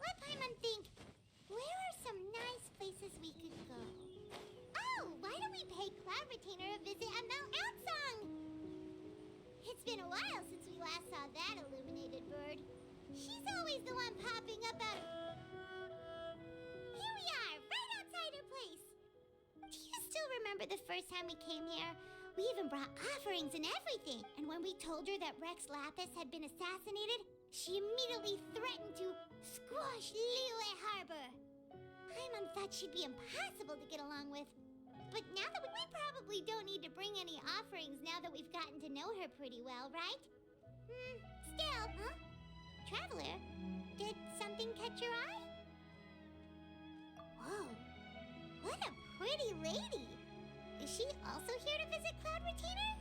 let Paimon think. Where are some nice places we could go? Oh, why don't we pay Cloud Retainer a visit at Mount Outsong? It's been a while since we last saw that illuminated bird. She's always the one popping up out. Here we are, right outside her place. Do you still remember the first time we came here? We even brought offerings and everything. And when we told her that Rex Lapis had been assassinated, she immediately threatened to squash Liyue Harbor. Paimon thought she'd be impossible to get along with. But now that we probably don't need to bring any offerings now that we've gotten to know her pretty well, right? Still, huh? Traveler, did something catch your eye? Whoa, what a pretty lady. Is she also here to visit Cloud Retainer?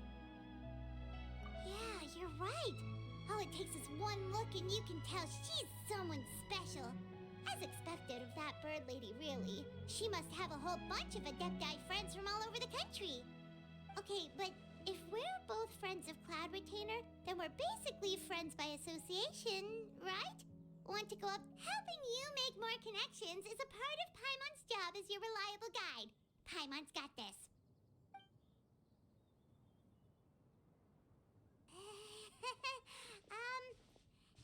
Yeah, you're right. All it takes is one look and you can tell she's someone special. As expected of that bird lady, really. She must have a whole bunch of Adepti friends from all over the country. Okay, but if we're both friends of Cloud Retainer, then we're basically friends by association, right? Want to go up? Helping you make more connections is a part of Paimon's job as your reliable guide. Paimon's got this.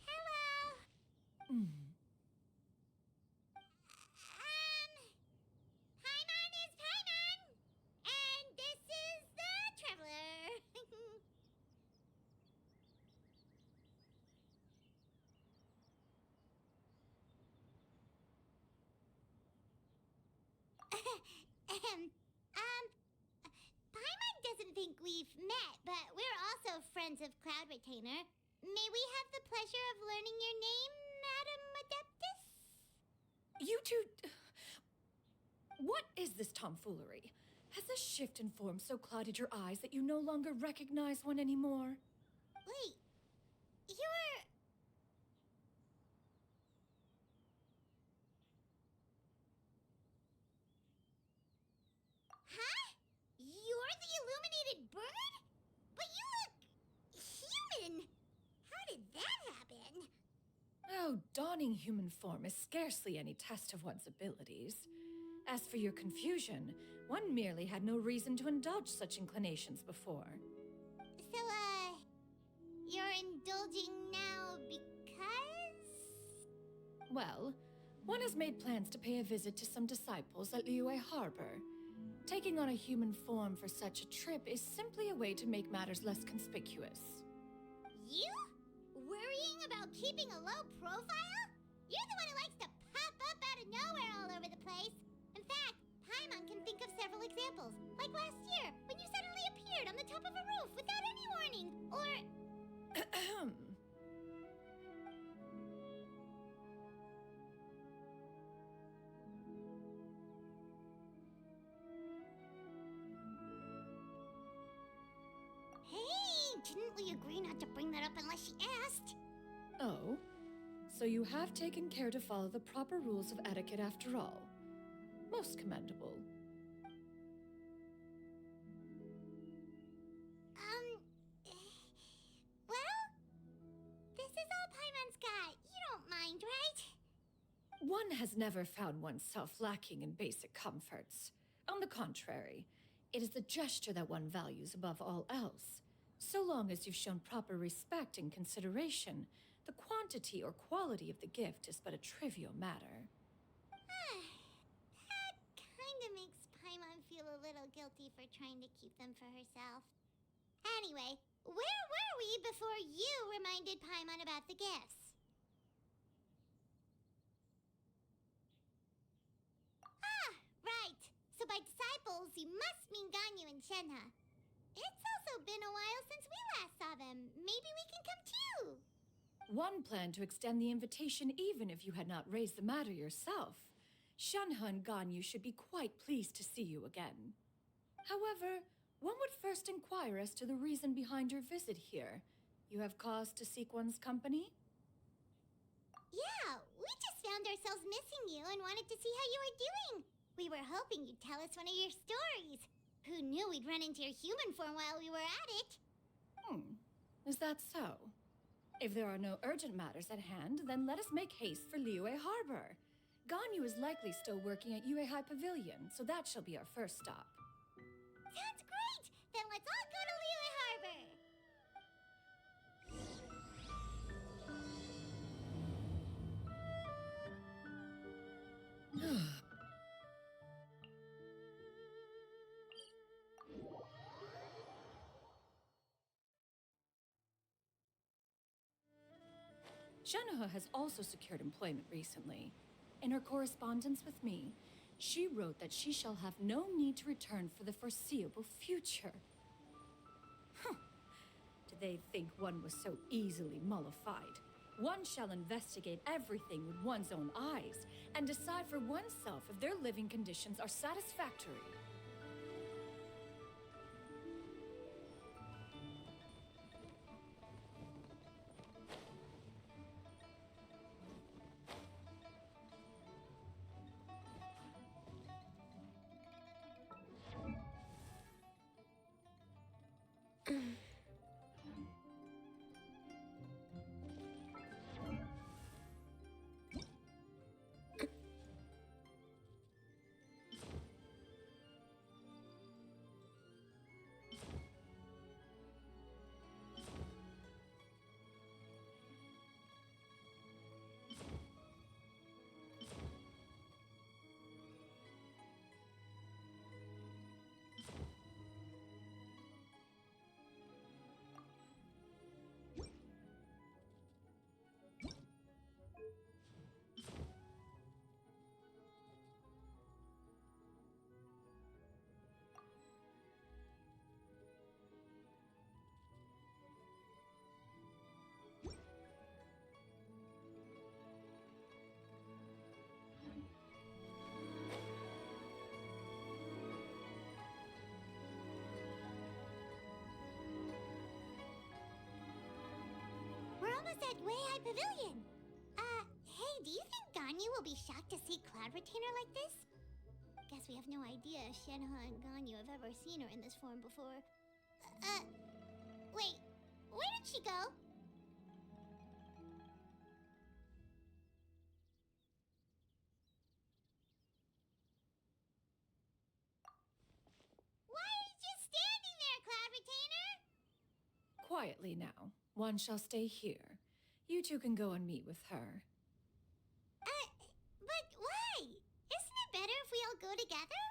Hello? Paimon is Paimon! And this is the Traveler. Paimon doesn't think we've met, but we're also friends of Cloud Retainer. May we have the pleasure of learning your name, Madam Adeptus? You two... What is this tomfoolery? Has this shift in form so clouded your eyes that you no longer recognize one anymore? Wait, you're... Huh? You're the illuminated bird? But you look... human! How did that happen? Oh, donning human form is scarcely any test of one's abilities. As for your confusion, one merely had no reason to indulge such inclinations before. So, you're indulging now because... Well, one has made plans to pay a visit to some disciples at Liyue Harbor. Taking on a human form for such a trip is simply a way to make matters less conspicuous. You? Worrying about keeping a low profile? You're the one who likes to pop up out of nowhere all over the place. In fact, Paimon can think of several examples, like last year, when you suddenly appeared on the top of a roof without any warning, or... Hey, didn't we agree not to bring that up unless she asked? Oh, so you have taken care to follow the proper rules of etiquette after all. Most commendable. Well, this is all Paimon's got. You don't mind, right? One has never found oneself lacking in basic comforts. On the contrary, it is the gesture that one values above all else. So long as you've shown proper respect and consideration, the quantity or quality of the gift is but a trivial matter. That kinda makes Paimon feel a little guilty for trying to keep them for herself. Anyway, where were we before you reminded Paimon about the gifts? Ah, right. So by disciples, you must mean Ganyu and Shenhe. It's also been a while since we last saw them. Maybe we can come too. One planned to extend the invitation even if you had not raised the matter yourself. Shenhe and Ganyu should be quite pleased to see you again. However, one would first inquire as to the reason behind your visit here. You have cause to seek one's company? Yeah, we just found ourselves missing you and wanted to see how you were doing. We were hoping you'd tell us one of your stories. Who knew we'd run into your human form while we were at it? Is that so? If there are no urgent matters at hand, then let us make haste for Liyue Harbor. Ganyu is likely still working at Yue High Pavilion, so that shall be our first stop. Sounds great! Then let's all go to Liyue Harbor! Shenoha has also secured employment recently. In her correspondence with me, she wrote that she shall have no need to return for the foreseeable future. Huh. Did they think one was so easily mollified? One shall investigate everything with one's own eyes and decide for oneself if their living conditions are satisfactory. We're almost at Way High Pavilion. Hey, do you think Ganyu will be shocked to see Cloud Retainer like this? Guess we have no idea if Shenhe and Ganyu have ever seen her in this form before. Wait, where did she go? Why are you just standing there, Cloud Retainer? Quietly now. One shall stay here. You two can go and meet with her. But why? Isn't it better if we all go together?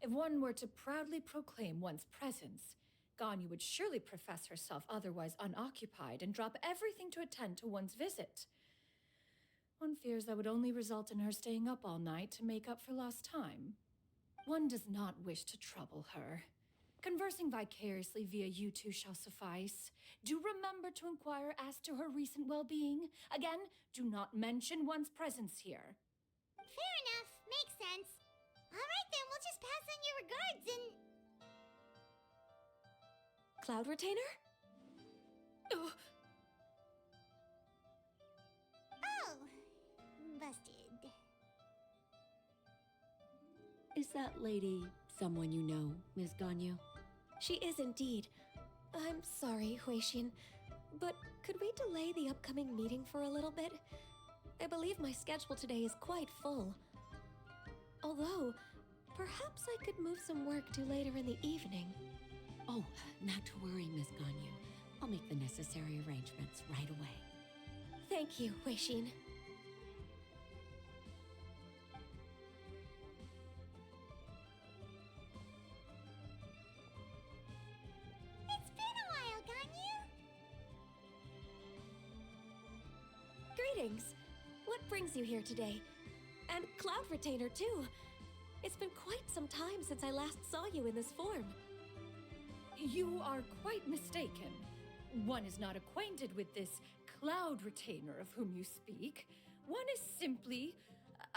If one were to proudly proclaim one's presence, Ganyu would surely profess herself otherwise unoccupied and drop everything to attend to one's visit. One fears that would only result in her staying up all night to make up for lost time. One does not wish to trouble her. Conversing vicariously via you two shall suffice. Do remember to inquire as to her recent well-being. Again, do not mention one's presence here. Fair enough. Makes sense. All right then, we'll just pass on your regards and... Cloud Retainer? Oh, Oh, busted. Is that lady someone you know, Ms. Ganyu? She is indeed. I'm sorry, Huixin, but could we delay the upcoming meeting for a little bit? I believe my schedule today is quite full. Although, perhaps I could move some work to later in the evening. Oh, not to worry, Miss Ganyu. I'll make the necessary arrangements right away. Thank you, Huixin. It's been a while, Ganyu. Greetings. What brings you here today? And Cloud Retainer, too. It's been quite some time since I last saw you in this form. you are quite mistaken. One is not acquainted with this Cloud Retainer of whom you speak. One is simply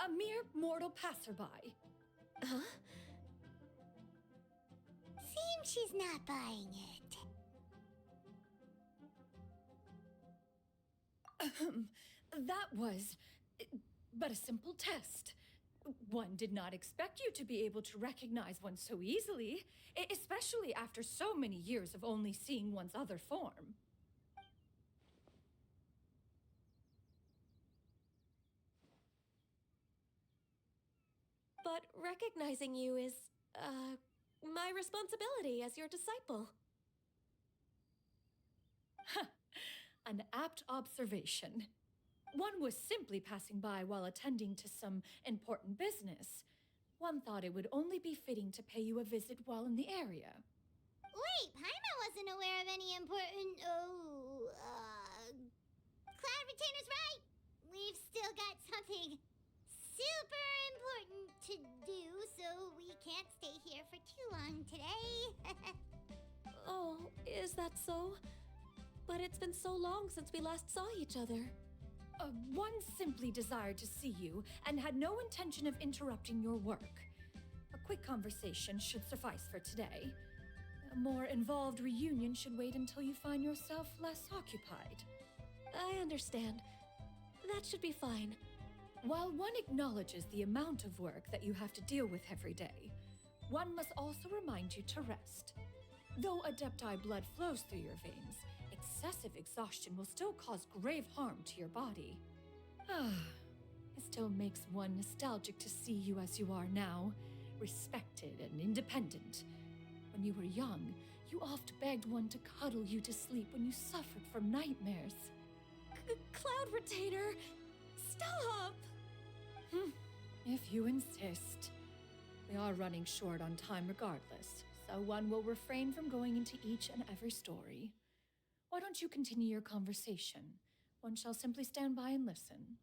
a mere mortal passerby. Huh? Seems she's not buying it. That was but a simple test. One did not expect you to be able to recognize one so easily, especially after so many years of only seeing one's other form. But recognizing you is, my responsibility as your disciple. An apt observation. One was simply passing by while attending to some important business. One thought it would only be fitting to pay you a visit while in the area. Wait, Paimon wasn't aware of any important, Cloud Retainer's right! We've still got something super important to do, so we can't stay here for too long today. Oh, is that so? But it's been so long since we last saw each other. One simply desired to see you and had no intention of interrupting your work. A quick conversation should suffice for today. A more involved reunion should wait until you find yourself less occupied. I understand. That should be fine. While one acknowledges the amount of work that you have to deal with every day, one must also remind you to rest. Though Adepti blood flows through your veins, excessive exhaustion will still cause grave harm to your body. It still makes one nostalgic to see you as you are now, respected and independent. When you were young, you oft begged one to cuddle you to sleep when you suffered from nightmares. Cloud Retainer! Stop! If you insist. We are running short on time regardless, so one will refrain from going into each and every story. Why don't you continue your conversation? One shall simply stand by and listen.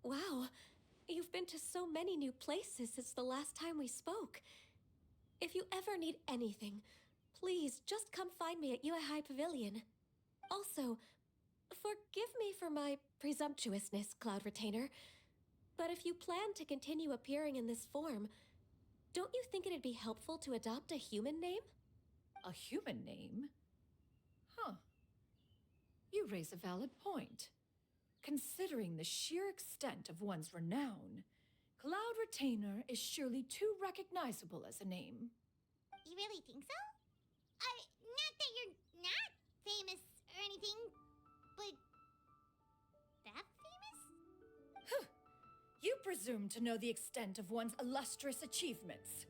Wow, you've been to so many new places since the last time we spoke. If you ever need anything, please just come find me at Uehai Pavilion. Also, forgive me for my presumptuousness, Cloud Retainer, but if you plan to continue appearing in this form, don't you think it'd be helpful to adopt a human name? A human name? Huh. You raise a valid point. Considering the sheer extent of one's renown, Cloud Retainer is surely too recognizable as a name. You really think so? Not that you're not famous or anything, but that famous? You presume to know the extent of one's illustrious achievements.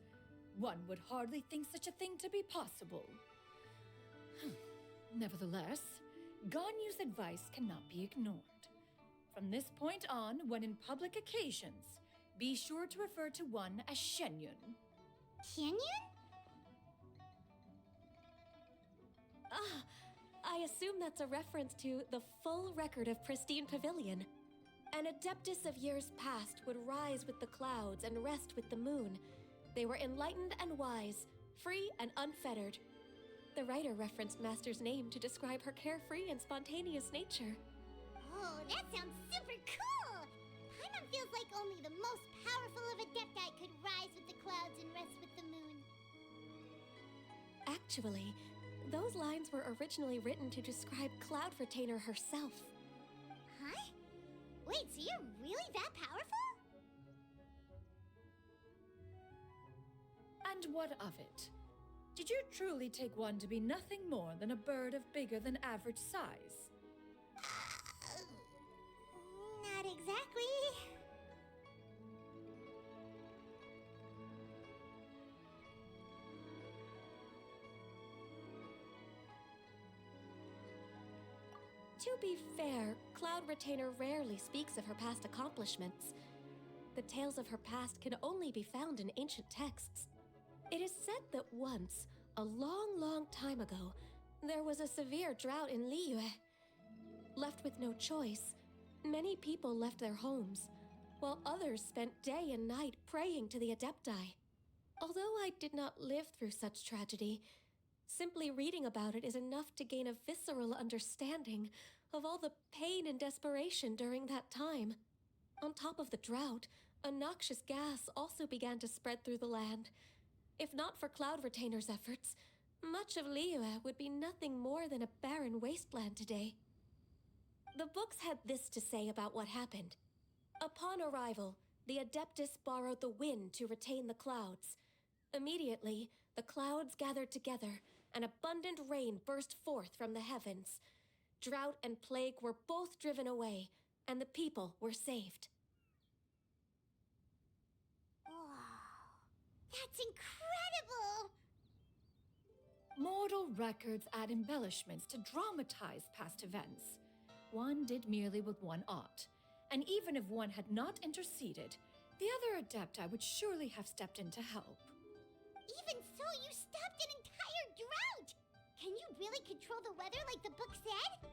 One would hardly think such a thing to be possible. Nevertheless, Ganyu's advice cannot be ignored. From this point on, when in public occasions, be sure to refer to one as Xianyun. Xianyun? I assume that's a reference to the full record of Pristine Pavilion. An adeptus of years past would rise with the clouds and rest with the moon. They were enlightened and wise, free and unfettered. The writer referenced Master's name to describe her carefree and spontaneous nature. Oh, that sounds super cool! Paimon feels like only the most powerful of Adepti could rise with the clouds and rest with the moon. Actually, those lines were originally written to describe Cloud Retainer herself. Huh? Wait, so you're really that powerful? And what of it? Did you truly take one to be nothing more than a bird of bigger than average size? Not exactly. To be fair, Cloud Retainer rarely speaks of her past accomplishments. The tales of her past can only be found in ancient texts. It is said that once, a long, long time ago, there was a severe drought in Liyue. Left with no choice, many people left their homes, while others spent day and night praying to the Adepti. Although I did not live through such tragedy, simply reading about it is enough to gain a visceral understanding of all the pain and desperation during that time. On top of the drought, a noxious gas also began to spread through the land. If not for Cloud Retainer's efforts, much of Liyue would be nothing more than a barren wasteland today. The books had this to say about what happened. Upon arrival, the Adeptus borrowed the wind to retain the clouds. Immediately, the clouds gathered together, and abundant rain burst forth from the heavens. Drought and plague were both driven away, and the people were saved. Wow. That's incredible! Mortal records add embellishments to dramatize past events. One did merely with one ought, and even if one had not interceded, the other Adepti would surely have stepped in to help. Even so, you stopped an entire drought! Can you really control the weather like the book said?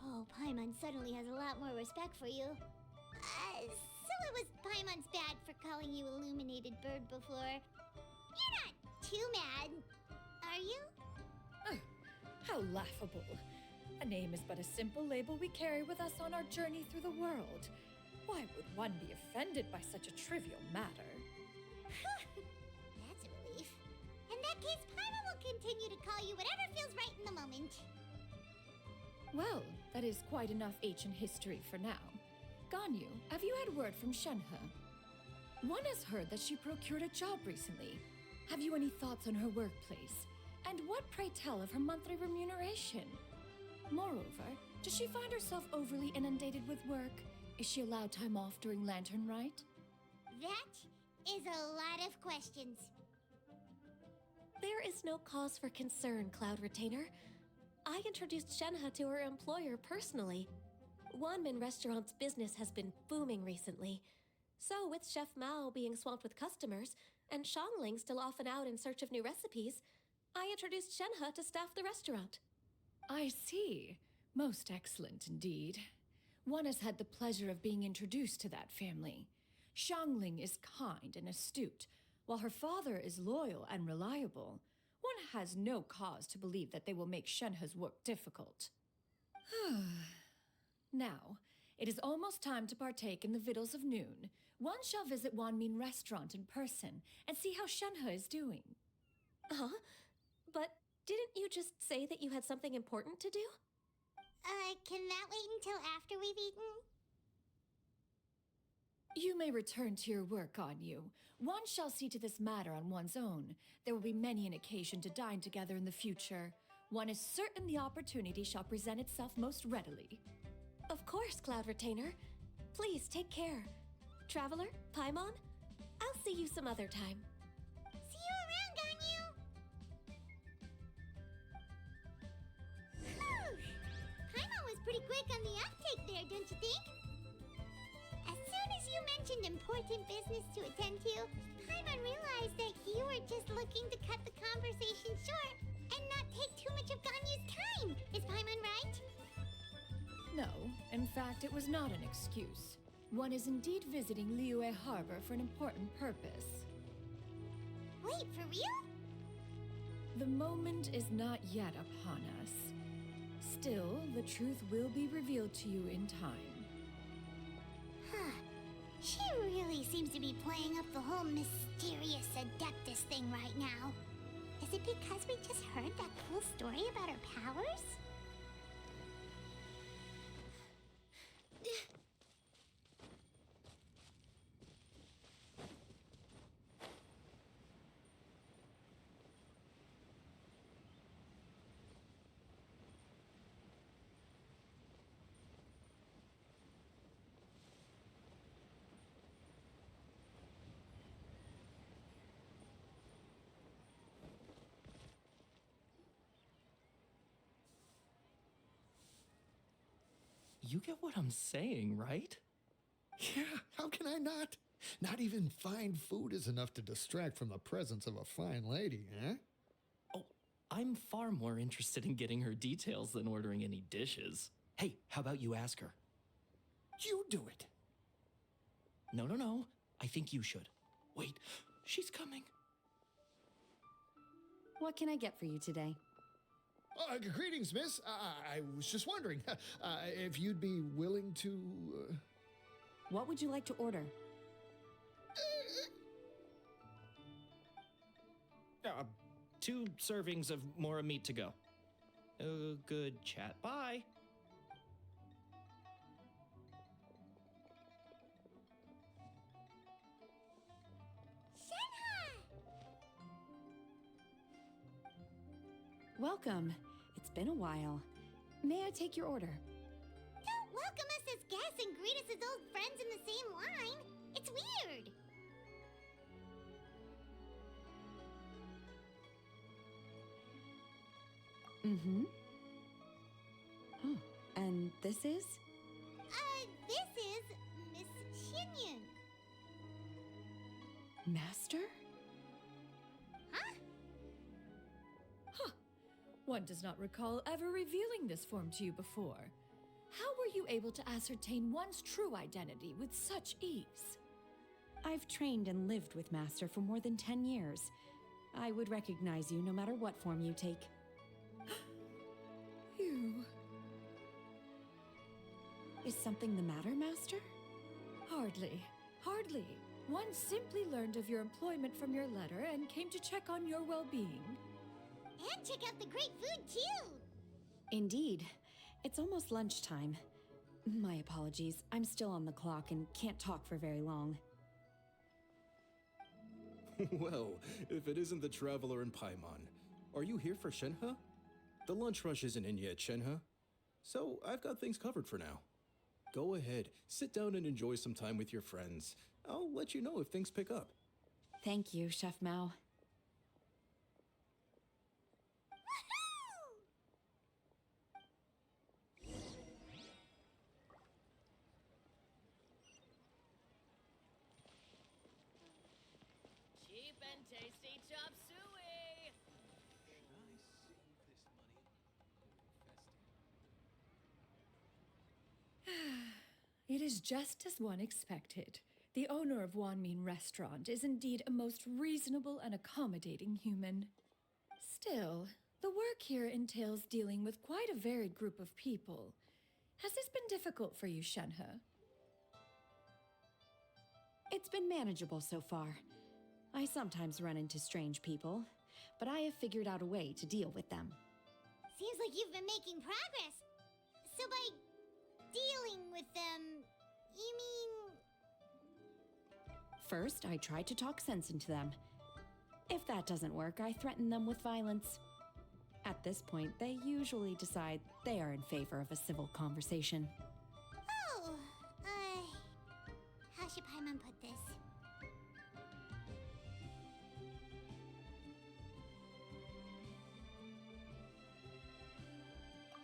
Oh, Paimon suddenly has a lot more respect for you. So it was Paimon's bad for calling you Illuminated Bird before. You're not too mad, are you? How laughable. A name is but a simple label we carry with us on our journey through the world. Why would one be offended by such a trivial matter? That's a relief. In that case, Paimon will continue to call you whatever feels right in the moment. Well, that is quite enough ancient history for now. Ganyu, have you had word from Shenhe? One has heard that she procured a job recently. Have you any thoughts on her workplace? And what, pray tell, of her monthly remuneration? Moreover, does she find herself overly inundated with work? Is she allowed time off during Lantern Rite? That is a lot of questions. There is no cause for concern, Cloud Retainer. I introduced Shenhe to her employer personally. Wanmin Restaurant's business has been booming recently. So, with Chef Mao being swamped with customers, and Xiangling still off and out in search of new recipes, I introduced Shenhe to staff the restaurant. I see. Most excellent indeed. One has had the pleasure of being introduced to that family. Xiangling is kind and astute, while her father is loyal and reliable. One has no cause to believe that they will make Shenhe's work difficult. Now, it is almost time to partake in the victuals of noon. One shall visit Wanmin Restaurant in person and see how Shenhe is doing. Huh? But didn't you just say that you had something important to do? Can that wait until after we've eaten? You may return to your work, Ganyu. One shall see to this matter on one's own. There will be many an occasion to dine together in the future. One is certain the opportunity shall present itself most readily. Of course, Cloud Retainer. Please take care. Traveler, Paimon, I'll see you some other time. See you around, Ganyu! Whew! Paimon was pretty quick on the uptake there, don't you think? As soon as you mentioned important business to attend to, Paimon realized that you were just looking to cut the conversation short and not take too much of Ganyu's time. Is Paimon right? No, in fact, it was not an excuse. One is indeed visiting Liyue Harbor for an important purpose. Wait, for real? The moment is not yet upon us. Still, the truth will be revealed to you in time. Huh. She really seems to be playing up the whole mysterious Adeptus thing right now. Is it because we just heard that cool story about her powers? You get what I'm saying, right? Yeah, how can I not? Not even fine food is enough to distract from the presence of a fine lady, eh? Oh, I'm far more interested in getting her details than ordering any dishes. Hey, how about you ask her? You do it. No. I think you should. Wait, she's coming. What can I get for you today? Greetings, miss. I was just wondering if you'd be willing to... What would you like to order? 2 servings of more meat to go. Good chat. Bye. Welcome. It's been a while. May I take your order? Don't welcome us as guests and greet us as old friends in the same line. It's weird. Mm-hmm. Oh, and this is? This is Miss Xianyun. Master? Huh? One does not recall ever revealing this form to you before. How were you able to ascertain one's true identity with such ease? I've trained and lived with Master for more than 10 years. I would recognize you no matter what form you take. You... Is something the matter, Master? Hardly. Hardly. One simply learned of your employment from your letter and came to check on your well-being. And check out the great food, too. Indeed. It's almost lunchtime. My apologies. I'm still on the clock and can't talk for very long. Well, if it isn't the Traveler in Paimon, are you here for Shenhe? The lunch rush isn't in yet, Shenhe. So I've got things covered for now. Go ahead, sit down and enjoy some time with your friends. I'll let you know if things pick up. Thank you, Chef Mao. Cheap and tasty chop suey! It is just as one expected. The owner of Wanmin Restaurant is indeed a most reasonable and accommodating human. Still, the work here entails dealing with quite a varied group of people. Has this been difficult for you, Shenhe? It's been manageable so far. I sometimes run into strange people, but I have figured out a way to deal with them. Seems like you've been making progress. So by dealing with them, you mean... First, I try to talk sense into them. If that doesn't work, I threaten them with violence. At this point, they usually decide they are in favor of a civil conversation. Oh, how should Paimon put this?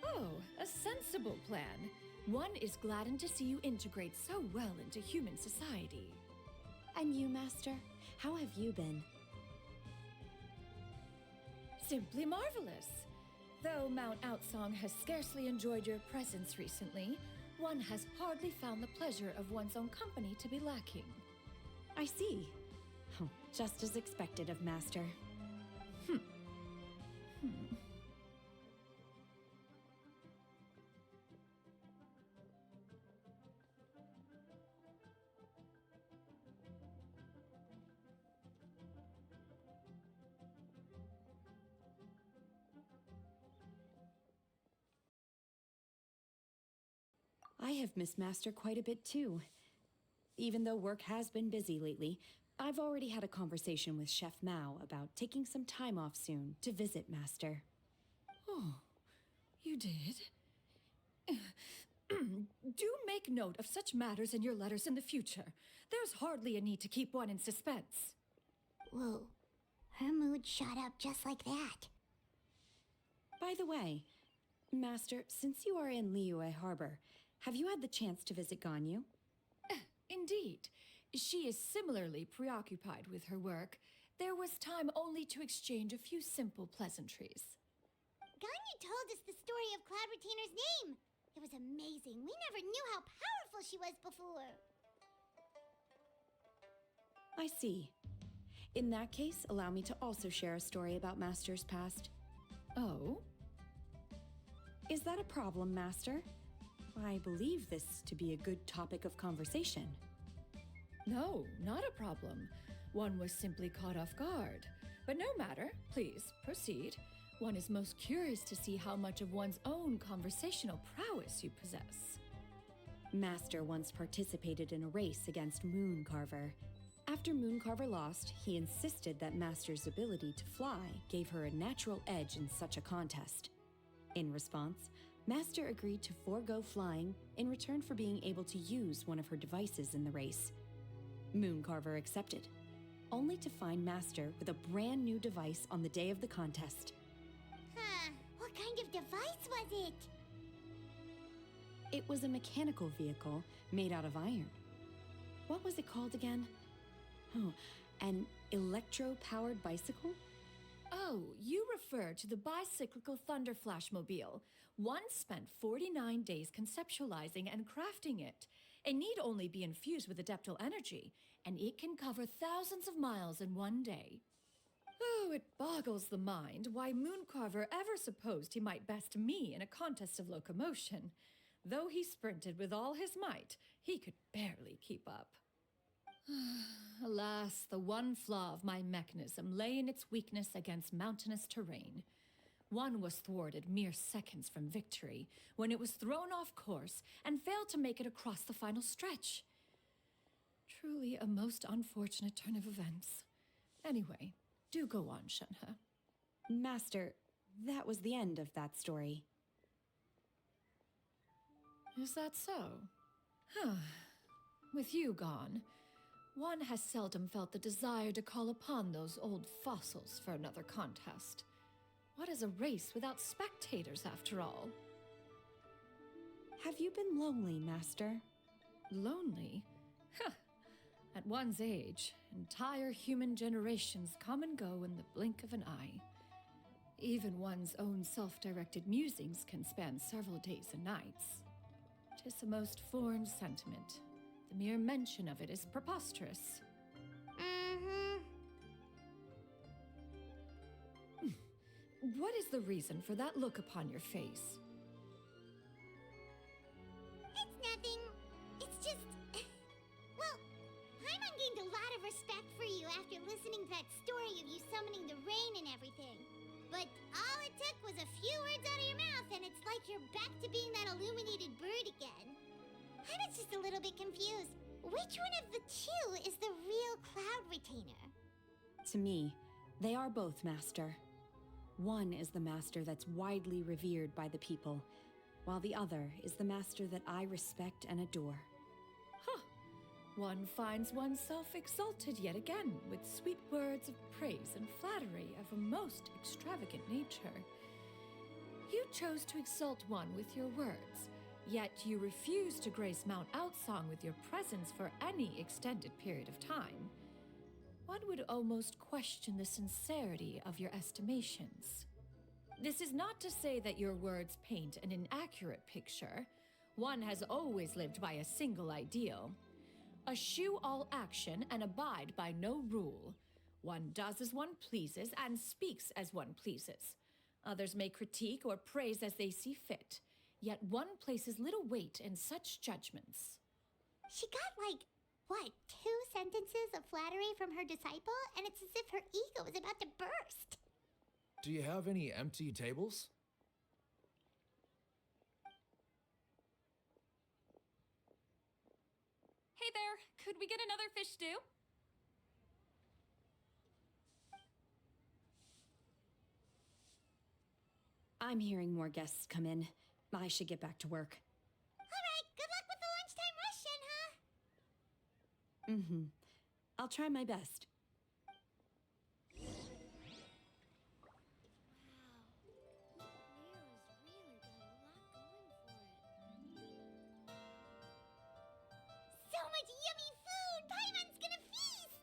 Oh, a sensible plan. One is gladdened to see you integrate so well into human society. And you, Master? How have you been? Simply marvelous. Though Mount Outsong has scarcely enjoyed your presence recently, one has hardly found the pleasure of one's own company to be lacking. I see. Oh, just as expected of Master. I have missed Master quite a bit too. Even though work has been busy lately, I've already had a conversation with Chef Mao about taking some time off soon to visit Master. Oh, you did? Do make note of such matters in your letters in the future. There's hardly a need to keep one in suspense. Whoa, her mood shot up just like that. By the way, Master, since you are in Liyue Harbor, have you had the chance to visit Ganyu? Indeed. She is similarly preoccupied with her work. There was time only to exchange a few simple pleasantries. Ganyu told us the story of Cloud Retainer's name. It was amazing. We never knew how powerful she was before. I see. In that case, allow me to also share a story about Master's past. Oh? Is that a problem, Master? I believe this to be a good topic of conversation. No, not a problem. One was simply caught off guard. But no matter. Please, proceed. One is most curious to see how much of one's own conversational prowess you possess. Master once participated in a race against Mooncarver. After Mooncarver lost, he insisted that Master's ability to fly gave her a natural edge in such a contest. In response, Master agreed to forego flying in return for being able to use one of her devices in the race. Mooncarver accepted, only to find Master with a brand new device on the day of the contest. Huh. What kind of device was it? It was a mechanical vehicle made out of iron. What was it called again? Oh, an electro-powered bicycle? Oh, you refer to the bicyclical Thunder Flashmobile. One spent 49 days conceptualizing and crafting it. It need only be infused with adeptal energy, and it can cover thousands of miles in one day. Oh, it boggles the mind why Mooncarver ever supposed he might best me in a contest of locomotion. Though he sprinted with all his might, he could barely keep up. Alas, the one flaw of my mechanism lay in its weakness against mountainous terrain. One was thwarted mere seconds from victory, when it was thrown off course and failed to make it across the final stretch. Truly a most unfortunate turn of events. Anyway, do go on, Shenhe. Master, that was the end of that story. Is that so? Huh. With you gone, one has seldom felt the desire to call upon those old fossils for another contest. What is a race without spectators, after all? Have you been lonely, Master? Lonely? Huh. At one's age, entire human generations come and go in the blink of an eye. Even one's own self-directed musings can span several days and nights. 'Tis a most foreign sentiment. The mere mention of it is preposterous. What is the reason for that look upon your face? It's nothing. It's just... Well, Paimon gained a lot of respect for you after listening to that story of you summoning the rain and everything. But all it took was a few words out of your mouth, and it's like you're back to being that illuminated bird again. I was just a little bit confused. Which one of the two is the real Cloud Retainer? To me, they are both, Master. One is the master that's widely revered by the people, while the other is the master that I respect and adore. Huh. One finds oneself exalted yet again with sweet words of praise and flattery of a most extravagant nature. You chose to exalt one with your words, yet you refuse to grace Mount Outsong with your presence for any extended period of time. One would almost question the sincerity of your estimations. This is not to say that your words paint an inaccurate picture. One has always lived by a single ideal. Eschew all action and abide by no rule. One does as one pleases and speaks as one pleases. Others may critique or praise as they see fit, yet one places little weight in such judgments. She got like, what, 2 sentences of flattery from her disciple, and it's as if her ego is about to burst. Do you have any empty tables? Hey there, could we get another fish stew? I'm hearing more guests come in. I should get back to work. All right, good luck with the lunchtime rush, Shenhe. I'll try my best. So much yummy food! Paimon's gonna feast!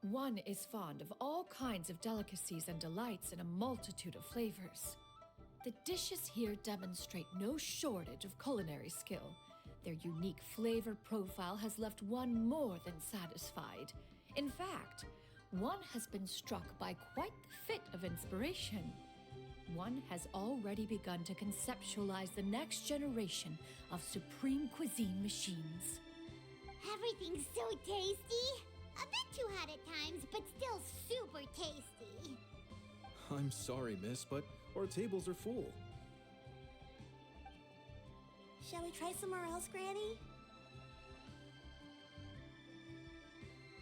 One is fond of all kinds of delicacies and delights in a multitude of flavors. The dishes here demonstrate no shortage of culinary skill. Their unique flavor profile has left one more than satisfied. In fact, one has been struck by quite the fit of inspiration. One has already begun to conceptualize the next generation of supreme cuisine machines. Everything's so tasty! I'm sorry, miss, but our tables are full. Shall we try somewhere else, Granny?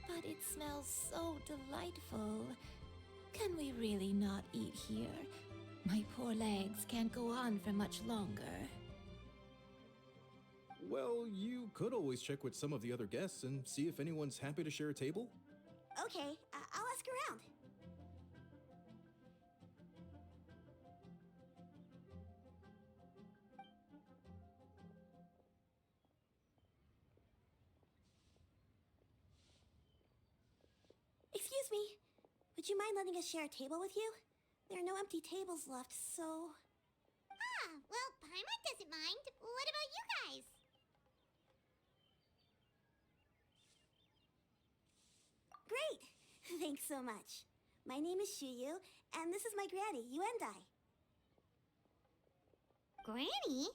But it smells so delightful. Can we really not eat here? My poor legs can't go on for much longer. Well, you could always check with some of the other guests and see if anyone's happy to share a table. Okay, I'll ask around. Excuse me. Would you mind letting us share a table with you? There are no empty tables left, so... Ah, well, Paimon doesn't mind. What about you guys? Great! Thanks so much. My name is Xianyun, and this is my granny, Yuendai. Granny?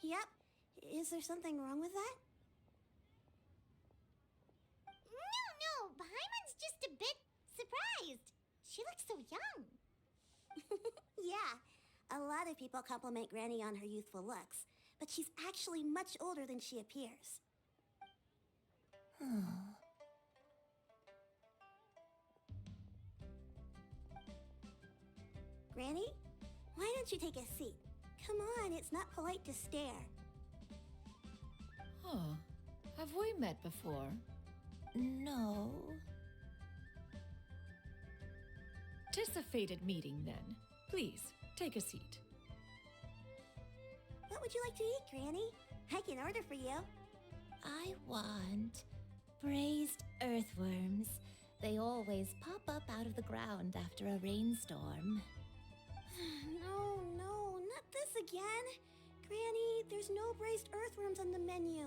Yep. Is there something wrong with that? No, Paimon's just a bit surprised. She looks so young. Yeah, a lot of people compliment Granny on her youthful looks, but she's actually much older than she appears. Granny, why don't you take a seat? Come on, it's not polite to stare. Huh. Have we met before? No. Tis a fated meeting, then. Please, take a seat. What would you like to eat, Granny? I can order for you. I want braised earthworms. They always pop up out of the ground after a rainstorm. No, not this again. Granny, there's no braised earthworms on the menu.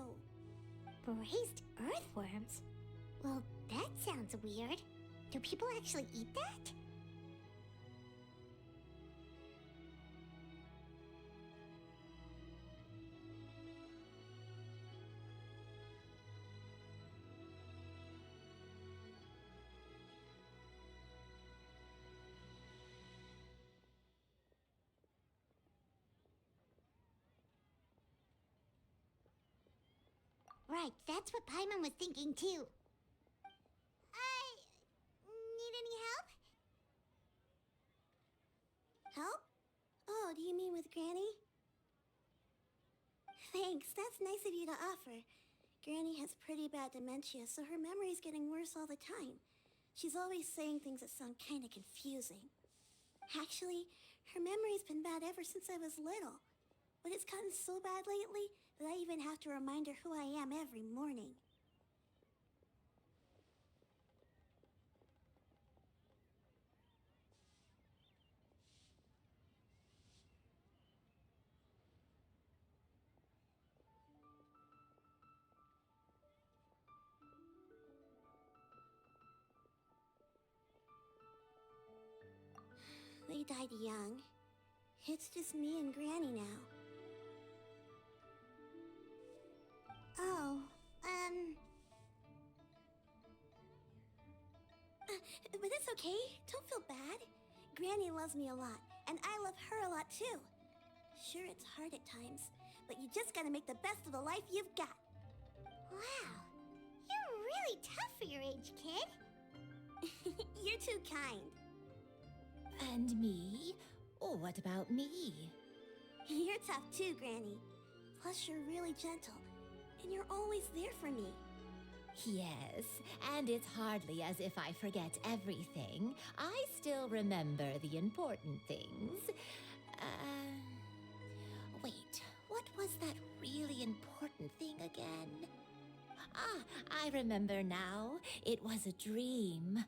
Braised earthworms? Well, that sounds weird. Do people actually eat that? Right, that's what Paimon was thinking too. Need any help? Help? Oh, do you mean with Granny? Thanks, that's nice of you to offer. Granny has pretty bad dementia, so her memory's getting worse all the time. She's always saying things that sound kinda confusing. Actually, her memory's been bad ever since I was little. But it's gotten so bad lately that I even have to remind her who I am every morning. They died young. It's just me and Granny now. Oh, but it's okay. Don't feel bad. Granny loves me a lot, and I love her a lot too. Sure, it's hard at times, but you just gotta make the best of the life you've got. Wow, you're really tough for your age, kid. You're too kind. And me? Oh, what about me? You're tough too, Granny. Plus, you're really gentle, and you're always there for me. Yes, and it's hardly as if I forget everything. I still remember the important things. Wait, what was that really important thing again? Ah, I remember now. It was a dream.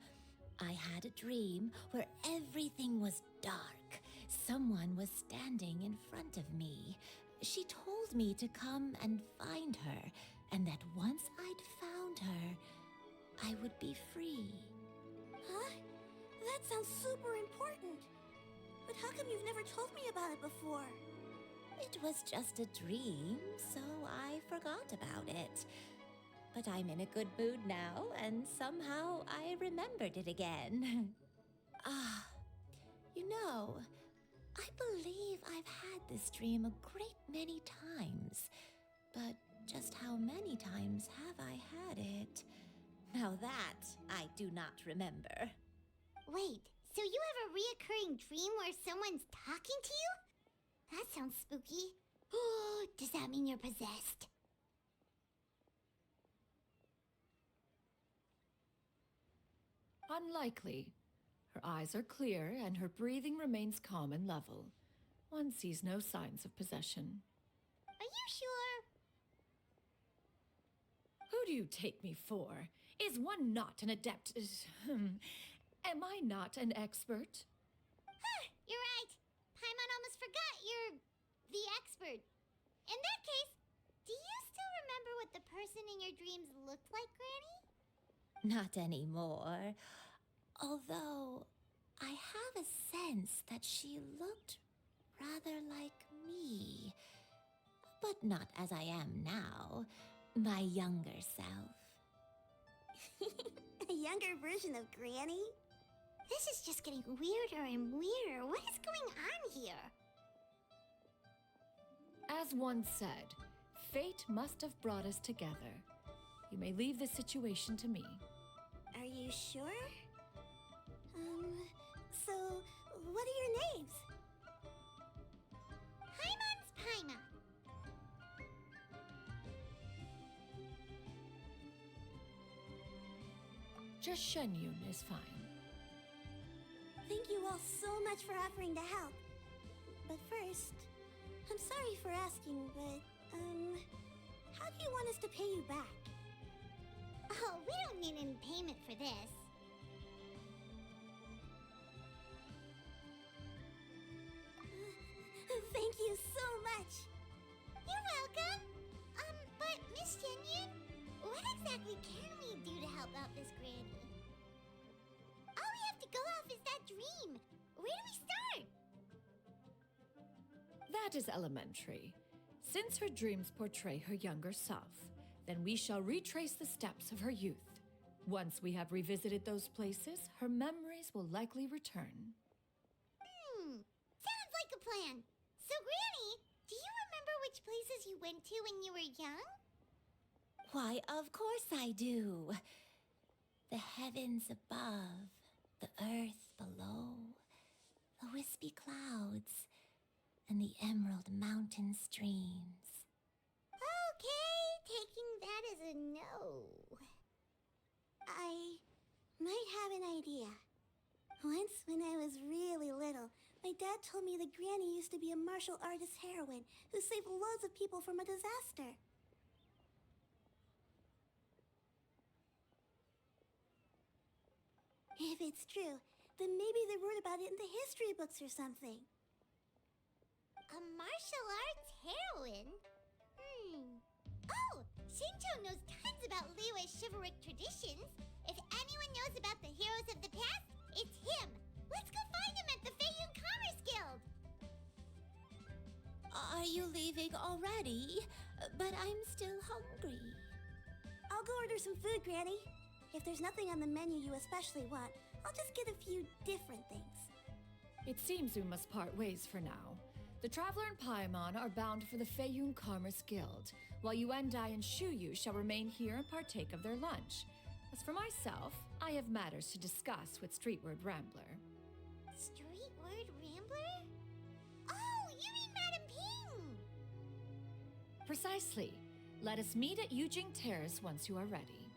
I had a dream where everything was dark. Someone was standing in front of me. She told me to come and find her, and that once I'd found her, I would be free. Huh? That sounds super important. But how come you've never told me about it before? It was just a dream, so I forgot about it. But but I'm in a good mood now, and somehow I remembered it again. Ah, you know, I believe I've had this dream a great many times, but just how many times have I had it? Now that I do not remember. Wait, so you have a reoccurring dream where someone's talking to you? That sounds spooky. Oh, does that mean you're possessed? Unlikely. Her eyes are clear and her breathing remains calm and level. One sees no signs of possession. Are you sure? Who do you take me for? Is one not an adept? Am I not an expert? Huh, you're right. Paimon almost forgot you're the expert. In that case, do you still remember what the person in your dreams looked like, Granny? Not anymore. Although, I have a sense that she looked rather like me. But not as I am now. My younger self. A younger version of Granny? This is just getting weirder and weirder. What is going on here? As one said, fate must have brought us together. You may leave the situation to me. Are you sure? So, what are your names? Paimon's Paimon. Just Xianyun is fine. Thank you all so much for offering to help. But first, I'm sorry for asking, but, how do you want us to pay you back? Oh, we don't need any payment for this. Thank you so much. You're welcome. But Miss Xianyun, what exactly can we do to help out this granny? All we have to go off is that dream. Where do we start? That is elementary. Since her dreams portray her younger self, then we shall retrace the steps of her youth. Once we have revisited those places, her memories will likely return. Sounds like a plan. So, Granny, do you remember which places you went to when you were young? Why, of course I do. The heavens above, the earth below, the wispy clouds, and the emerald mountain streams. Okay, taking that as a no. I might have an idea. Once, when I was really little, my dad told me that Granny used to be a martial artist heroine who saved loads of people from a disaster. If it's true, then maybe they wrote about it in the history books or something. A martial arts heroine? Oh, Shinto knows tons about Liyue's chivalric traditions. If anyone knows about the heroes of the past, it's him. Let's go find him at the Feiyun Commerce Guild. Are you leaving already? But I'm still hungry. I'll go order some food, Granny. If there's nothing on the menu you especially want, I'll just get a few different things. It seems we must part ways for now. The Traveler and Paimon are bound for the Feiyun Commerce Guild, while Yuendai and Shuyu shall remain here and partake of their lunch. As for myself, I have matters to discuss with Streetward Rambler. Streetward Rambler? Oh, you mean Madam Ping! Precisely. Let us meet at Yujing Terrace once you are ready.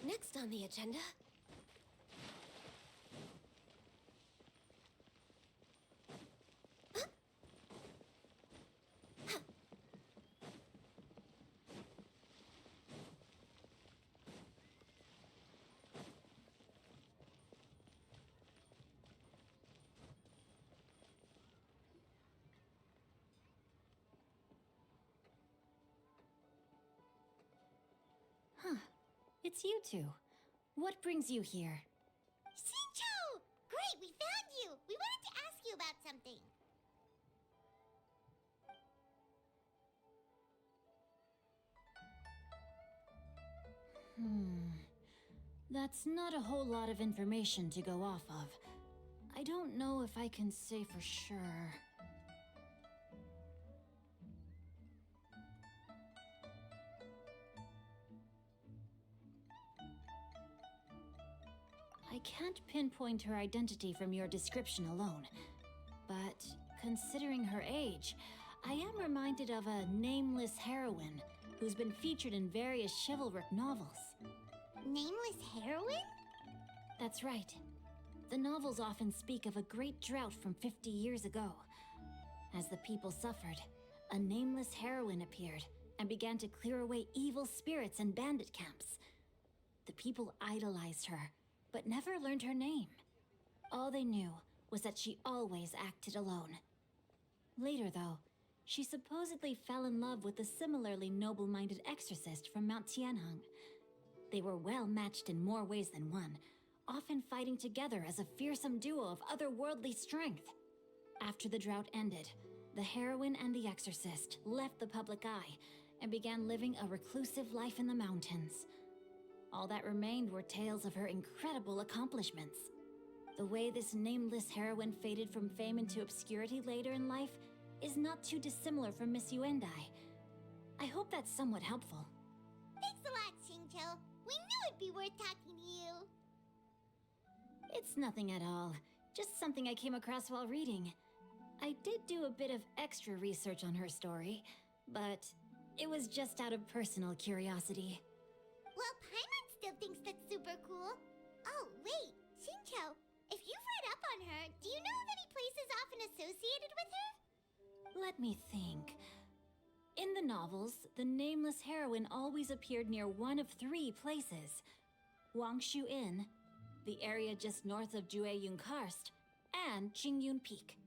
Next on the agenda... It's you two. What brings you here? Xinqiu! Great, we found you! We wanted to ask you about something. That's not a whole lot of information to go off of. I don't know if I can say for sure. I can't pinpoint her identity from your description alone, but considering her age, I am reminded of a nameless heroine who's been featured in various chivalric novels. Nameless heroine? That's right. The novels often speak of a great drought from 50 years ago. As the people suffered, a nameless heroine appeared and began to clear away evil spirits and bandit camps. The people idolized her, but never learned her name. All they knew was that she always acted alone. Later, though, she supposedly fell in love with a similarly noble-minded exorcist from Mount Tianheng. They were well matched in more ways than one, often fighting together as a fearsome duo of otherworldly strength. After the drought ended, the heroine and the exorcist left the public eye and began living a reclusive life in the mountains. All that remained were tales of her incredible accomplishments. The way this nameless heroine faded from fame into obscurity later in life is not too dissimilar from Miss Yuendai. I hope that's somewhat helpful. Thanks a lot, Xinqiu. We knew it'd be worth talking to you. It's nothing at all. Just something I came across while reading. I did do a bit of extra research on her story, but it was just out of personal curiosity. Well, Paimon still thinks that's super cool. Oh, wait, Xinqiu, if you've read up on her, do you know of any places often associated with her? Let me think. In the novels, the nameless heroine always appeared near one of 3 places. Wangshu Inn, the area just north of Jueyun Karst, and Qingyun Peak.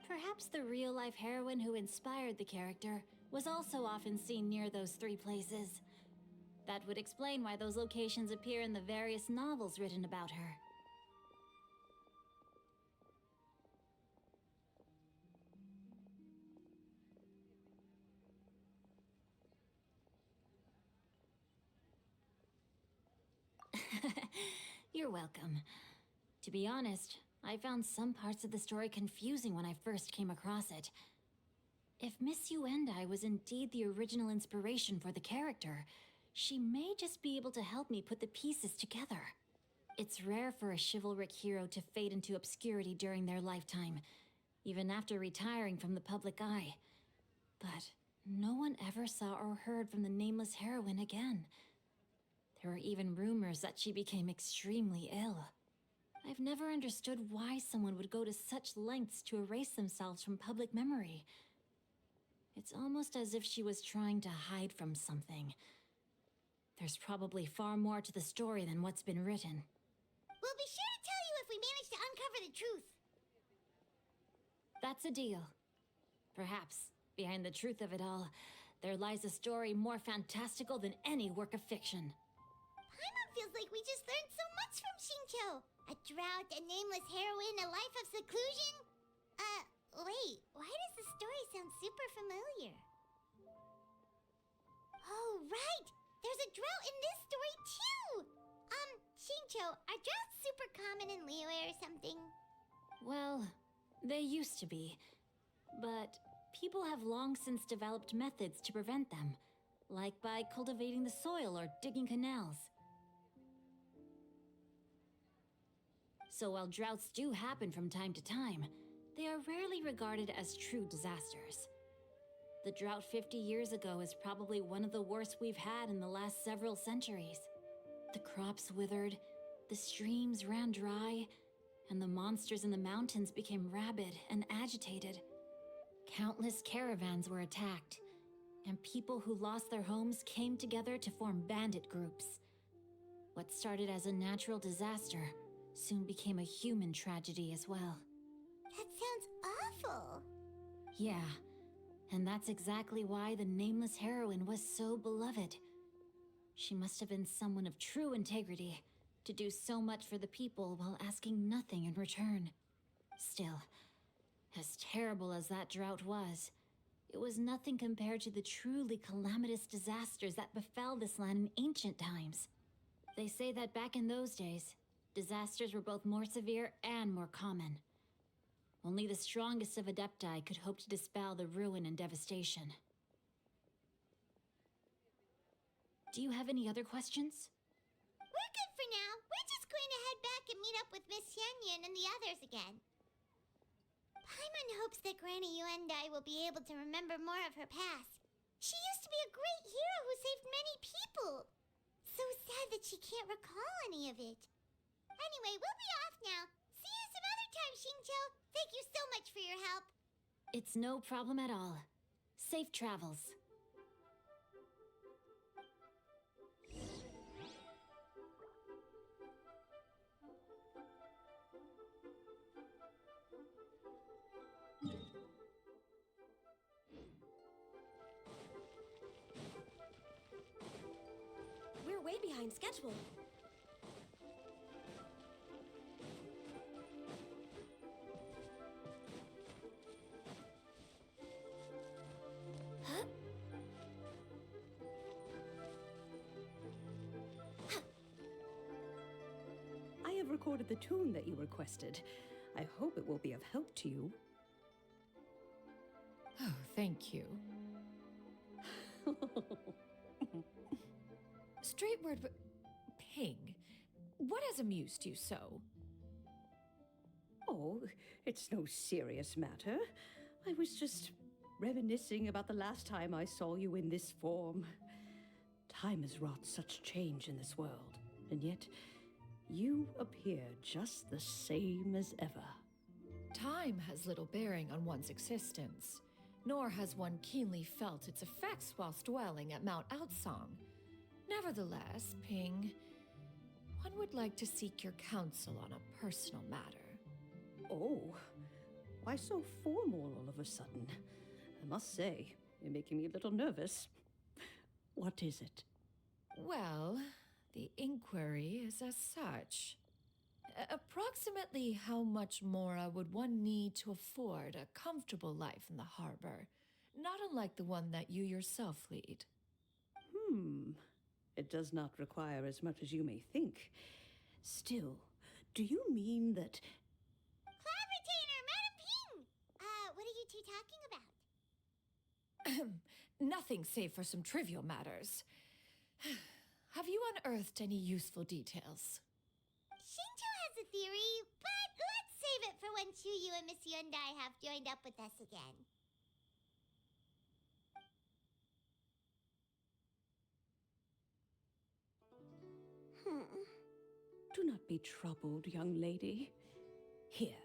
Perhaps the real-life heroine who inspired the character was also often seen near those 3 places. That would explain why those locations appear in the various novels written about her. You're welcome. To be honest, I found some parts of the story confusing when I first came across it. If Miss Yuendai was indeed the original inspiration for the character, she may just be able to help me put the pieces together. It's rare for a chivalric hero to fade into obscurity during their lifetime, even after retiring from the public eye. But no one ever saw or heard from the nameless heroine again. There were even rumors that she became extremely ill. I've never understood why someone would go to such lengths to erase themselves from public memory. It's almost as if she was trying to hide from something. There's probably far more to the story than what's been written. We'll be sure to tell you if we manage to uncover the truth. That's a deal. Perhaps, behind the truth of it all, there lies a story more fantastical than any work of fiction. Paimon feels like we just learned so much from Xinqiu. A drought, a nameless heroine, a life of seclusion. Wait, why does the story sound super familiar? Oh, right! There's a drought in this story, too! Xinqiu, are droughts super common in Liyue or something? Well, they used to be. But people have long since developed methods to prevent them, like by cultivating the soil or digging canals. So while droughts do happen from time to time, they are rarely regarded as true disasters. The drought 50 years ago is probably one of the worst we've had in the last several centuries. The crops withered, the streams ran dry, and the monsters in the mountains became rabid and agitated. Countless caravans were attacked, and people who lost their homes came together to form bandit groups. What started as a natural disaster soon became a human tragedy as well. That sounds awful. Yeah, and that's exactly why the nameless heroine was so beloved. She must have been someone of true integrity, to do so much for the people while asking nothing in return. Still, as terrible as that drought was, it was nothing compared to the truly calamitous disasters that befell this land in ancient times. They say that back in those days, disasters were both more severe and more common. Only the strongest of Adepti could hope to dispel the ruin and devastation. Do you have any other questions? We're good for now. We're just going to head back and meet up with Miss Xianyun and the others again. Paimon hopes that Granny Yuendai will be able to remember more of her past. She used to be a great hero who saved many people. So sad that she can't recall any of it. Anyway, we'll be off now. See you some other time, Xingqiu. Thank you so much for your help. It's no problem at all. Safe travels. We're way behind schedule. I have recorded the tune that you requested. I hope it will be of help to you. Oh, thank you. Straight word, Ping. What has amused you so? Oh, it's no serious matter. I was just reminiscing about the last time I saw you in this form. Time has wrought such change in this world, and yet you appear just the same as ever. Time has little bearing on one's existence, nor has one keenly felt its effects whilst dwelling at Mount Outsong. Nevertheless, Ping, one would like to seek your counsel on a personal matter. Oh, why so formal all of a sudden? I must say, you're making me a little nervous. What is it? Well, the inquiry is as such. Approximately how much mora would one need to afford a comfortable life in the harbor, not unlike the one that you yourself lead? It does not require as much as you may think. Still, do you mean that... Cloud Retainer, Madam Ping! What are you two talking about? Nothing save for some trivial matters. Have you unearthed any useful details? Xingqiu has a theory, but let's save it for when Chuyu and Miss Yuendai have joined up with us again. Do not be troubled, young lady. Here,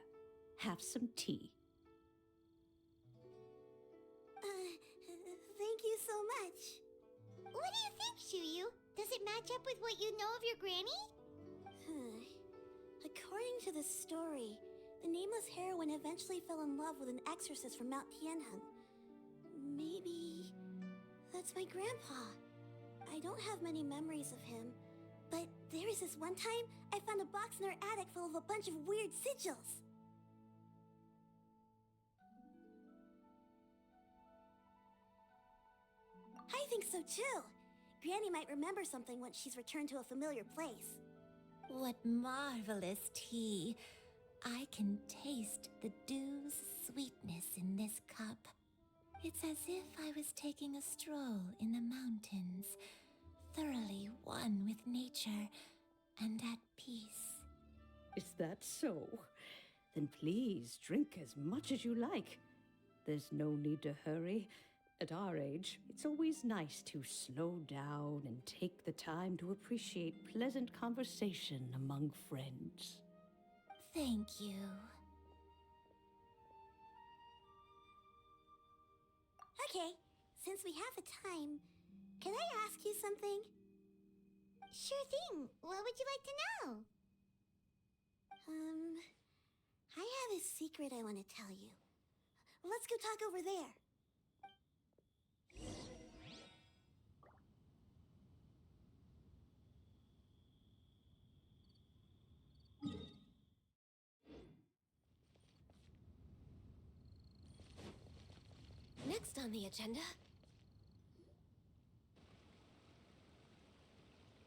have some tea. Thank you so much. What do you think, Chuyu? Does it match up with what you know of your granny? According to the story, the nameless heroine eventually fell in love with an exorcist from Mount Tianheng. Maybe that's my grandpa. I don't have many memories of him, but there was this one time I found a box in our attic full of a bunch of weird sigils. I think so too. Granny might remember something once she's returned to a familiar place. What marvelous tea. I can taste the dew's sweetness in this cup. It's as if I was taking a stroll in the mountains, thoroughly one with nature and at peace. Is that so? Then please drink as much as you like. There's no need to hurry. At our age, it's always nice to slow down and take the time to appreciate pleasant conversation among friends. Thank you. Okay, since we have the time, can I ask you something? Sure thing. What would you like to know? I have a secret I want to tell you. Let's go talk over there. next on the agenda?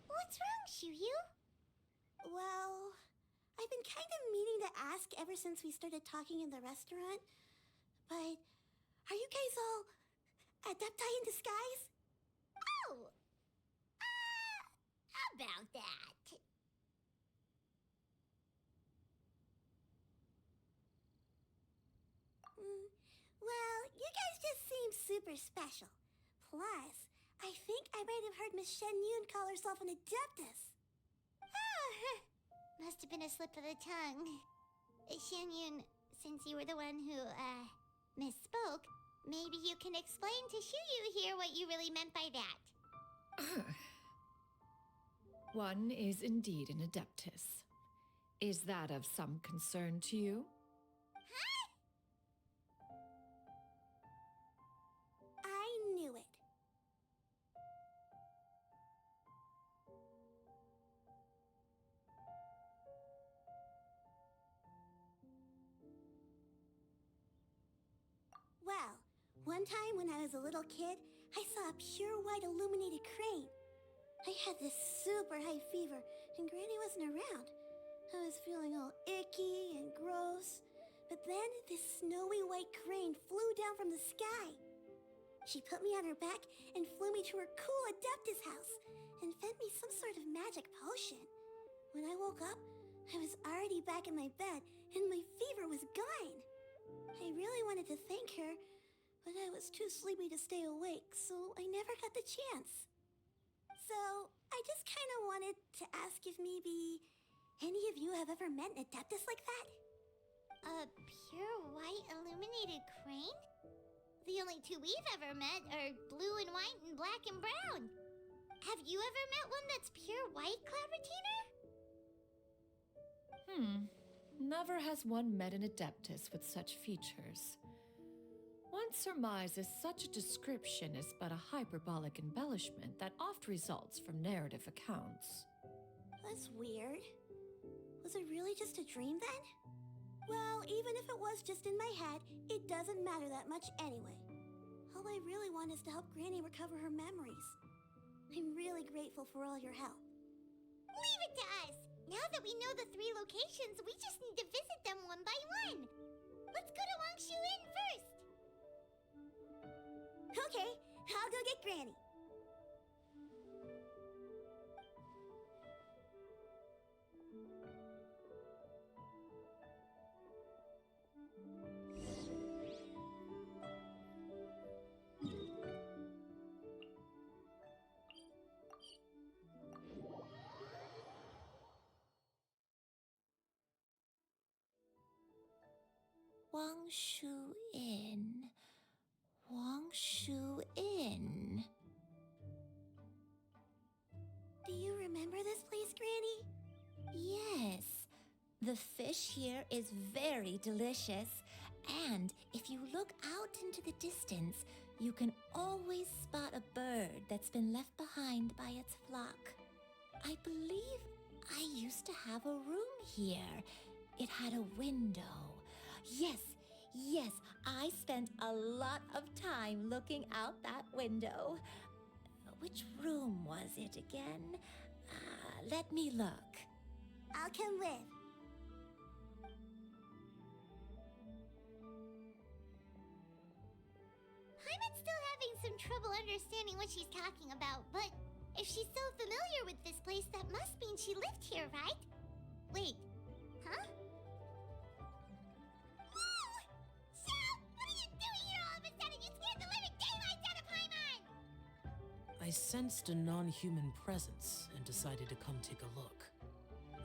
What's wrong, Xiyu? Well, I've been kind of meaning to ask ever since we started talking in the restaurant, but are you guys all adepti in disguise? Oh! About that. Well, you guys just seem super special. Plus, I think I might have heard Miss Xianyun call herself an adeptus. Must have been a slip of the tongue. Xianyun, since you were the one who, misspoke, maybe you can explain to Xiyu here what you really meant by that. One is indeed an adeptus. Is that of some concern to you? I knew it. Well, one time when I was a little kid, I saw a pure white illuminated crane. I had this super high fever, and Granny wasn't around. I was feeling all icky and gross. But then this snowy white crane flew down from the sky. She put me on her back and flew me to her cool Adeptus house and fed me some sort of magic potion. When I woke up, I was already back in my bed and my fever was gone. I really wanted to thank her, but I was too sleepy to stay awake, so I never got the chance. So, I just kind of wanted to ask if maybe any of you have ever met an Adeptus like that? A pure white illuminated crane? The only two we've ever met are blue and white and black and brown. Have you ever met one that's pure white, Cloud Retainer? Never has one met an adeptus with such features. One surmises such a description is but a hyperbolic embellishment that oft results from narrative accounts. That's weird. Was it really just a dream then? Well, even if it was just in my head, it doesn't matter that much anyway. All I really want is to help Granny recover her memories. I'm really grateful for all your help. Leave it to us! Now that we know the 3 locations, we just need to visit them one by one. Let's go to Wangshu Inn first! Okay, I'll go get Granny. Wangshu Inn. Wangshu Inn. Do you remember this place, Granny? Yes. The fish here is very delicious. And if you look out into the distance, you can always spot a bird that's been left behind by its flock. I believe I used to have a room here. It had a window. Yes, I spent a lot of time looking out that window. Which room was it again? Let me look. I'll come with. Paimon's still having some trouble understanding what she's talking about, but if she's so familiar with this place, that must mean she lived here, right? Wait, huh? I sensed a non-human presence and decided to come take a look.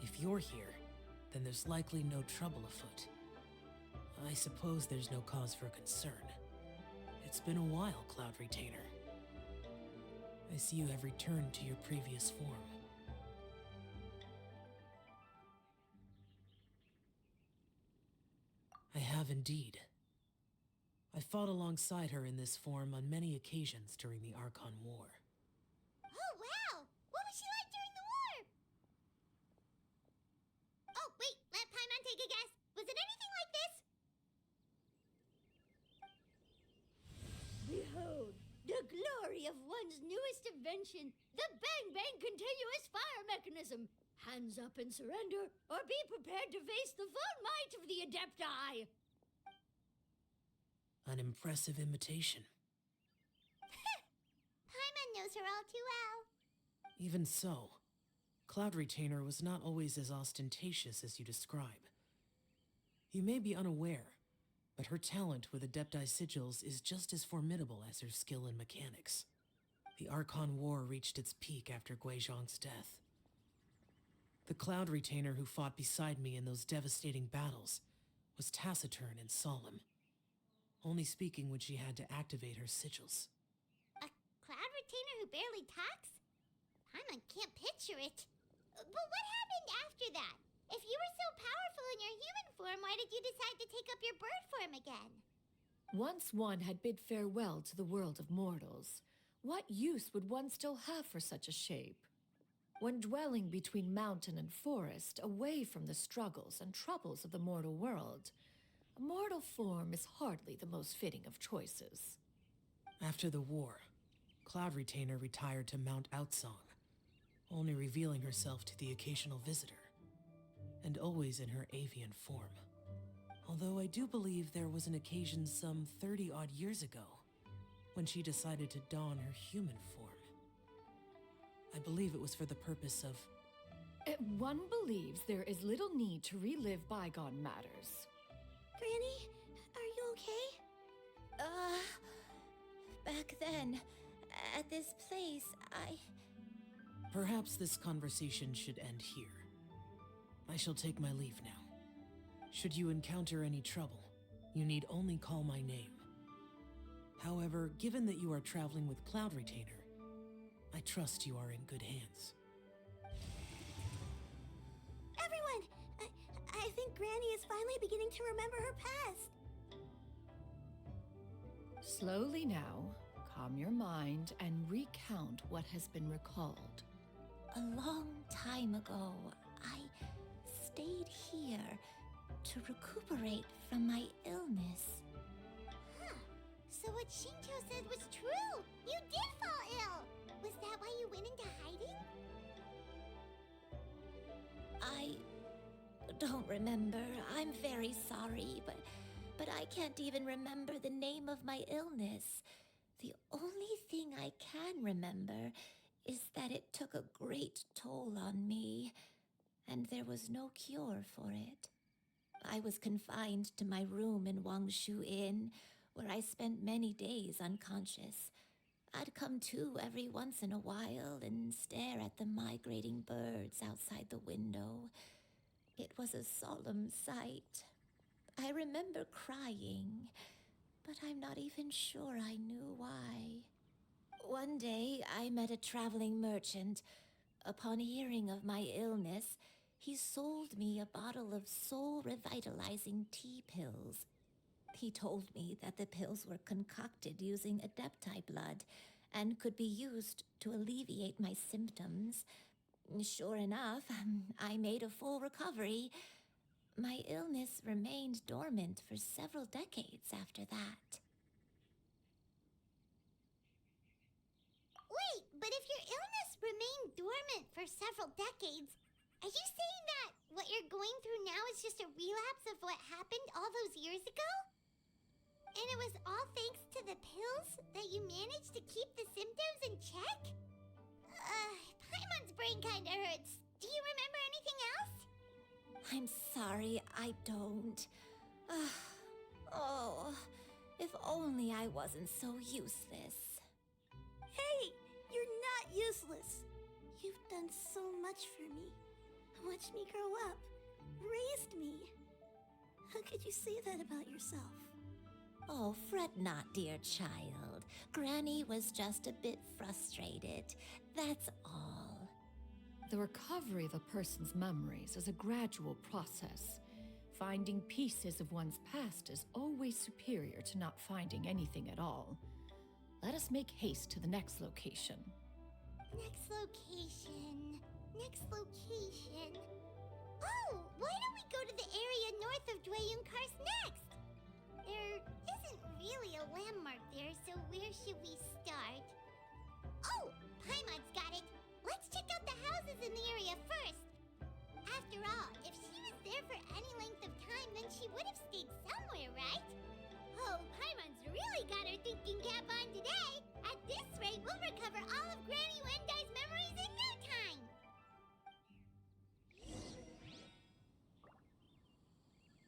If you're here, then there's likely no trouble afoot. I suppose there's no cause for concern. It's been a while, Cloud Retainer. I see you have returned to your previous form. I have indeed. I fought alongside her in this form on many occasions during the Archon War. Oh, wow! What was she like during the war? Oh, wait, let Paimon take a guess. Was it anything like this? of one's newest invention, the Bang Bang Continuous Fire Mechanism. Hands up and surrender, or be prepared to face the full might of the Adepti. An impressive imitation. Paimon knows her all too well. Even so, Cloud Retainer was not always as ostentatious as you describe. You may be unaware, but her talent with Adepti sigils is just as formidable as her skill in mechanics. The Archon War reached its peak after Guizhong's death. The Cloud Retainer who fought beside me in those devastating battles was taciturn and solemn, only speaking when she had to activate her sigils. A Cloud Retainer who barely talks? Paimon can't picture it. But what happened after that? If you were so powerful in your human form, why did you decide to take up your bird form again? Once one had bid farewell to the world of mortals, what use would one still have for such a shape? When dwelling between mountain and forest, away from the struggles and troubles of the mortal world, a mortal form is hardly the most fitting of choices. After the war, Cloud Retainer retired to Mount Outsong, only revealing herself to the occasional visitor, and always in her avian form. Although I do believe there was an occasion some 30-odd years ago when she decided to don her human form. I believe it was for the purpose of... One believes there is little need to relive bygone matters. Granny, are you okay? Back then, at this place, Perhaps this conversation should end here. I shall take my leave now. Should you encounter any trouble, you need only call my name. However, given that you are traveling with Cloud Retainer, I trust you are in good hands. Everyone! I think Granny is finally beginning to remember her past. Slowly now, calm your mind and recount what has been recalled. a long time ago, I stayed here to recuperate from my illness. Huh. So what Shinto said was true! You did fall ill! Was that why you went into hiding? I don't remember. I'm very sorry, but I can't even remember the name of my illness. The only thing I can remember is that it took a great toll on me, and there was no cure for it. I was confined to my room in Wangshu Inn, where I spent many days unconscious. I'd come to every once in a while and stare at the migrating birds outside the window. It was a solemn sight. I remember crying, but I'm not even sure I knew why. One day, I met a traveling merchant. Upon hearing of my illness, he sold me a bottle of soul-revitalizing tea pills. He told me that the pills were concocted using Adepti blood and could be used to alleviate my symptoms. Sure enough, I made a full recovery. My illness remained dormant for several decades after that. Wait, but if your illness remained dormant for several decades, are you saying that what you're going through now is just a relapse of what happened all those years ago? And it was all thanks to the pills that you managed to keep the symptoms in check? Paimon's brain kinda hurts. Do you remember anything else? I'm sorry, I don't. Oh, if only I wasn't so useless. Hey, you're not useless. You've done so much for me. Watched me grow up. Raised me. How could you say that about yourself? Oh, fret not, dear child. Granny was just a bit frustrated. That's all. The recovery of a person's memories is a gradual process. Finding pieces of one's past is always superior to not finding anything at all. Let us make haste to the next location. Next location. Next location. Oh, why don't we go to the area north of Dwayun Karst next? There isn't really a landmark there, so where should we start? Let's check out the houses in the area first. After all, if she was there for any length of time, then she would have stayed somewhere, right? Oh, Paimon's really got her thinking cap on today. At this rate, we'll recover all of Granny